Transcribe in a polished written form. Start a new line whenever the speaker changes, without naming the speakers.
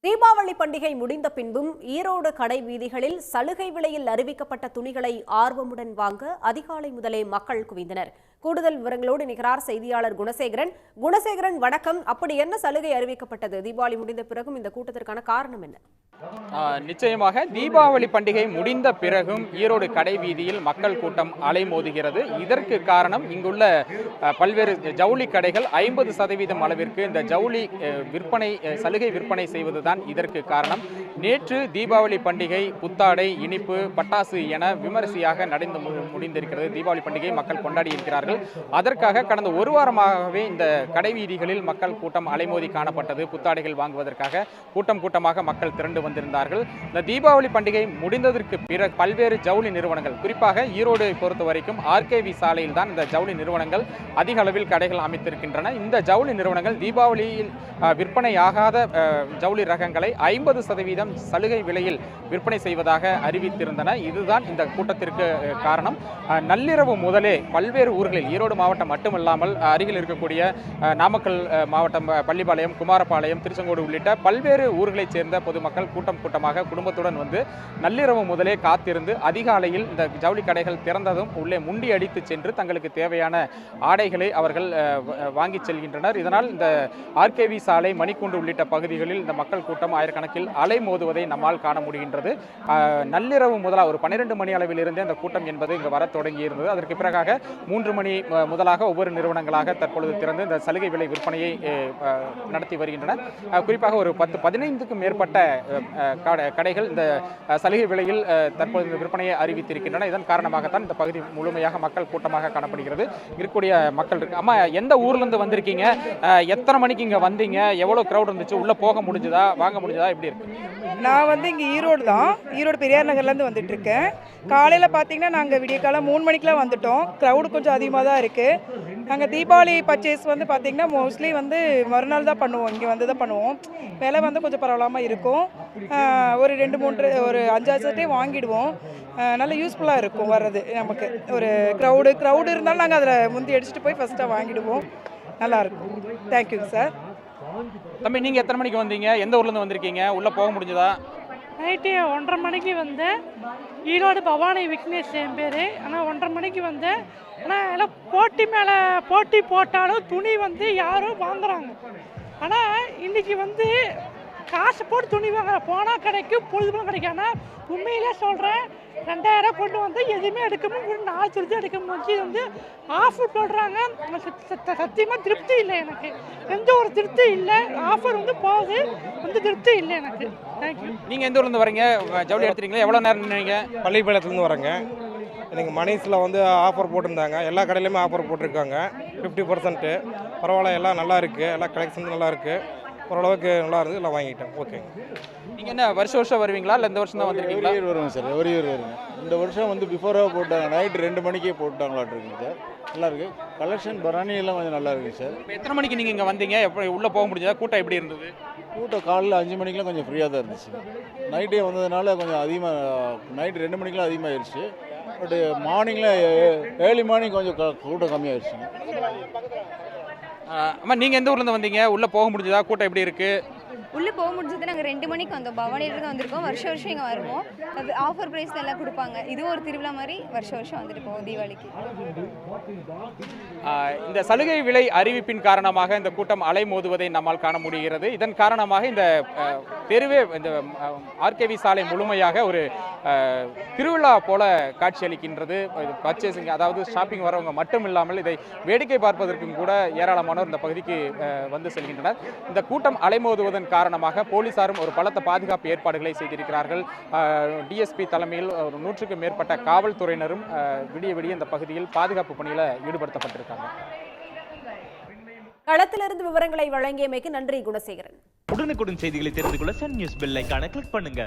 தீபாவளி பண்டிகை முடிந்த பின்பும் ஈரோடு கடை வீதிகளில் சலுகை விலையில் அறிவிக்கப்பட்ட துணிகளை ஆர்வமுடன் வாங்க அதிகாலை முதலே மக்கள் குவிந்தனர். கூடுதல் விவரங்களோடு நிகரார் செய்தியாளர் குணசேகரன். குணசேகரன், வணக்கம். அப்படி என்ன சலுகை அறிவிக்கப்பட்டது? தீபாவளி முடிந்த பிறகும் இந்த கூட்டத்திற்கான காரணம் என்ன?
நிச்சயமாக தீபாவளி பண்டிகை முடிந்த பிறகும் ஈரோடு கடை வீதியில் மக்கள் கூட்டம் அலைமோதுகிறது. இதற்கு காரணம் இங்குள்ள பல்வேறு ஜவுளி கடைகள் 50% அளவிற்கு இந்த ஜவுளி விற்பனை சலுகை விற்பனை செய்வதுதான் இதற்கு காரணம். நேற்று தீபாவளி பண்டிகை புத்தாடை, இனிப்பு, பட்டாசு என விமரிசையாக நடந்து முடிந்திருக்கிறது. தீபாவளி பண்டிகை மக்கள் கொண்டாடி இருக்கிறார்கள். அதற்காக கடந்த ஒரு வாரமாகவே இந்த கடை வீதிகளில் மக்கள் கூட்டம் அலைமோதி காணப்பட்டது. புத்தாடைகள் வாங்குவதற்காக கூட்டமாக மக்கள் திரண்டு வந்திருந்தார்கள். இந்த தீபாவளி பண்டிகை முடிந்ததற்கு பிறகு பல்வேறு ஜவுளி நிறுவனங்கள், குறிப்பாக ஈரோடு பொறுத்த வரைக்கும் ஆர்கேவி சாலையில் தான் இந்த ஜவுளி நிறுவனங்கள் அதிக அளவில் கடைகள் அமைத்திருக்கின்றன. இந்த ஜவுளி நிறுவனங்கள் தீபாவளியில் விற்பனையாகாத ஜவுளி ரகங்களை 50% சலுகை விலையில் விற்பனை செய்வதாக அறிவித்திருந்தன. இதுதான் இந்த கூட்டத்திற்கு காரணம். நள்ளிரவு முதலே பல்வேறு ஊர்களில், ஈரோடு மாவட்டம் மட்டுமல்லாமல் அருகில் இருக்கக்கூடிய நாமக்கல் மாவட்டம் பள்ளிப்பாளையம், குமாரபாளையம், திருச்செங்கோடு உள்ளிட்ட பல்வேறு ஊர்களைச் சேர்ந்த பொதுமக்கள் கூட்டமாக குடும்பத்துடன் வந்து நள்ளிரவு முதலே காத்திருந்து அதிகாலையில் இந்த ஜவுளி கடைகள் திறந்ததும் உள்ளே முண்டி அடித்து சென்று தங்களுக்கு தேவையான ஆடைகளை அவர்கள் வாங்கி செல்கின்றனர். இதனால் இந்த ஆர்கேவி சாலை, மணிக்கூண்டு உள்ளிட்ட பகுதிகளில் இந்த மக்கள் கூட்டம் ஆயிரக்கணக்கில் அலைமோதுவதை நம்மால் காண முடிகின்றது. நள்ளிரவு முதலாக ஒரு 12 மணி அளவில் இருந்தே அந்த கூட்டம் என்பது இங்கு வர தொடங்கி இருந்தது. அதற்கு பிறகாக 3 மணி முதலாக ஒவ்வொரு நிறுவனங்களாக தற்பொழுது திறந்து இந்த சலுகை விலை விற்பனையை நடத்தி வருகின்றன. குறிப்பாக ஒரு 10-15க்கும் மேற்பட்ட கடைகள் இந்த சலுகை விலையில் தற்போது விற்பனையை அறிவித்திருக்கின்றன. இதன் காரணமாகத்தான் இந்த பகுதி முழுமையாக மக்கள் கூட்டமாக காணப்படுகிறது. இருக்கக்கூடிய மக்கள் இருக்கு. அம்மா, எந்த ஊர்ல இருந்து வந்திருக்கீங்க? எத்தனை மணிக்கு இங்க வந்தீங்க? எவ்வளவு கிரௌட் இருந்துச்சு? உள்ள போக முடிஞ்சதா, வாங்க முடிஞ்சதா, எப்படி இருக்கு?
நான் வந்து இங்கே ஈரோடு தான், ஈரோடு பெரியார் நகர்லேருந்து வந்துட்டு இருக்கேன். காலையில் பார்த்தீங்கன்னா நாங்கள் விடிய காலம் 3 மணிக்கெலாம் வந்துட்டோம். க்ரௌடு கொஞ்சம் அதிகமாக தான் இருக்குது. நாங்கள் தீபாவளி பர்ச்சேஸ் வந்து பார்த்திங்கன்னா மோஸ்ட்லி வந்து மறுநாள் தான் பண்ணுவோம். இங்கே வந்து தான் பண்ணுவோம். விலை வந்து கொஞ்சம் பரவாயில்லாமல் இருக்கும். ஒரு 2-3 ஒரு 5-6 செட்டே வாங்கிடுவோம். நல்ல யூஸ்ஃபுல்லாக இருக்கும் வர்றது நமக்கு. ஒரு க்ரௌடு இருந்தாலும் நாங்கள் அதில் முந்தி அடிச்சுட்டு போய் ஃபஸ்ட்டாக வாங்கிடுவோம். நல்லாயிருக்கும். தேங்க்யூங்க சார்.
தம்பி, நீங்கள் எத்தனை மணிக்கு வந்தீங்க? எந்த ஊர்லேருந்து வந்திருக்கீங்க? உள்ளே போக முடிஞ்சதா?
நைட்டு 1:30 மணிக்கு வந்தேன். ஈரோடு பவானி விக்னேஷ் என் பேர். ஆனால் 1:30 மணிக்கு வந்தேன். ஆனால் எல்லாம் போட்டி மேலே போட்டி போட்டாலும் துணி வந்து யாரும் வாங்குறாங்க. ஆனால் இன்றைக்கி வந்து காசு போட்டு துணி வாங்குற போனால் கிடைக்கும், பொழுதுபோக்கு கிடைக்கும். ஆனால் உண்மையிலே சொல்கிறேன், 2000 கொண்டு வந்து எதுவுமே எடுக்கணும், 4 சுருதி எடுக்க முடிஞ்சு வந்து ஆஃபர் போடுறாங்க. சத்தியமாக திருப்தி இல்லை எனக்கு. எந்த ஒரு திருப்தி இல்லை. ஆஃபர் வந்து போகுது, வந்து திருப்தி இல்லை எனக்கு. தேங்க்யூ.
நீங்கள் எந்த ஊர்லேருந்து வரீங்க? ஜவுளி எடுத்துறீங்களா? எவ்வளோ நேரம் நின்னீங்க?
பள்ளிப்பாளையத்துலேருந்து வரேங்க. எனக்கு மணிஸில் வந்து ஆஃபர் போட்டிருந்தாங்க. எல்லா கடையிலையுமே ஆஃபர் போட்டிருக்காங்க. 50%. பரவாயில்ல, எல்லாம் நல்லா இருக்குது. எல்லா கலெக்ஷன் நல்லா இருக்குது. ஓரளவுக்கு நல்லா இருக்குது. எல்லாம் வாங்கிட்டேன். ஓகே.
நீங்கள் என்ன வருஷம் வருவீங்களா, இல்லை இந்த வருஷம் தான் வந்திருக்கீங்களா?
வருவேன் சார், ஒரு இயர் வருங்க. இந்த வருஷம் வந்து பிஃபோராக போட்டாங்க, நைட்டு 2 மணிக்கே போட்டாங்களாட்டு இருக்குங்க சார். நல்லாயிருக்கு. கலெக்ஷன் பராணியெல்லாம் கொஞ்சம் நல்லா இருக்குது சார்.
இப்போ எத்தனை மணிக்கு நீங்கள் இங்கே வந்தீங்க? எப்படி உள்ளே போக முடிஞ்சதா? கூட்டம் எப்படி இருந்தது?
கூட்டம் காலையில் 5 மணிக்கெலாம் கொஞ்சம் ஃப்ரீயாக தான் இருந்துச்சு. நைட்டே வந்ததுனால கொஞ்சம் அதிகமாக, நைட்டு 2 மணிக்கெலாம் அதிகமாகிடுச்சு. பட்டு மார்னிங்கில் ஏர்லி மார்னிங் கொஞ்சம் கூட்டம் கம்மியாகிடுச்சுங்க.
அம்மா, நீங்கள் எந்த ஊர்லேருந்து வந்தீங்க? உள்ளே போக முடிஞ்சதா? கூட்டம் எப்படி இருக்குது?
உள்ளே போக முடிஞ்சது. நாங்கள் 2 மணிக்கு வந்தோம். பவானியிலிருந்து வந்திருக்கோம். வருஷம் இங்கே வருவோம். ஆஃபர் ப்ரைஸில் எல்லாம் கொடுப்பாங்க. இது ஒரு திருவிழா மாதிரி வருஷம் வந்துட்டு போவோம் தீபாவளிக்கு.
இந்த சலுகை விலை அறிவிப்பின் காரணமாக இந்த கூட்டம் அலைமோதுவதை நம்மால் காண முடிகிறது. இதன் காரணமாக இந்த தெருவே, இந்த ஆர்கேவி சாலை முழுமையாக ஒரு திருவிழா போல காட்சியளிக்கின்றது. பர்ச்சேசிங், அதாவது ஷாப்பிங் வரவங்க மட்டும் இல்லாமல் இதை வேடிக்கை பார்ப்பதற்கும் கூட ஏராளமானோர் இந்த பகுதிக்கு வந்து செல்கின்றனர். இந்த கூட்டம் அலைமோதுவதன் காரணமாக போலீசாரும் ஒரு பலத்த பாதுகாப்பு ஏற்பாடுகளை செய்திருக்கிறார்கள். டிஎஸ்பி தலைமையில் ஒரு 100க்கும் மேற்பட்ட காவல்துறையினரும் விடிய இந்த பகுதியில் பாதுகாப்பு பணியில் ஈடுபடுத்தப்பட்டிருக்காங்க.
களத்திலிருந்து விவரங்களை வழங்கியமைக்கு நன்றி குணசேகரன்.
உடனுக்குடன் செய்திகளை தெரிந்து கொள்ள சன் நியூஸ் பெல் ஐகானை கிளிக் பண்ணுங்க.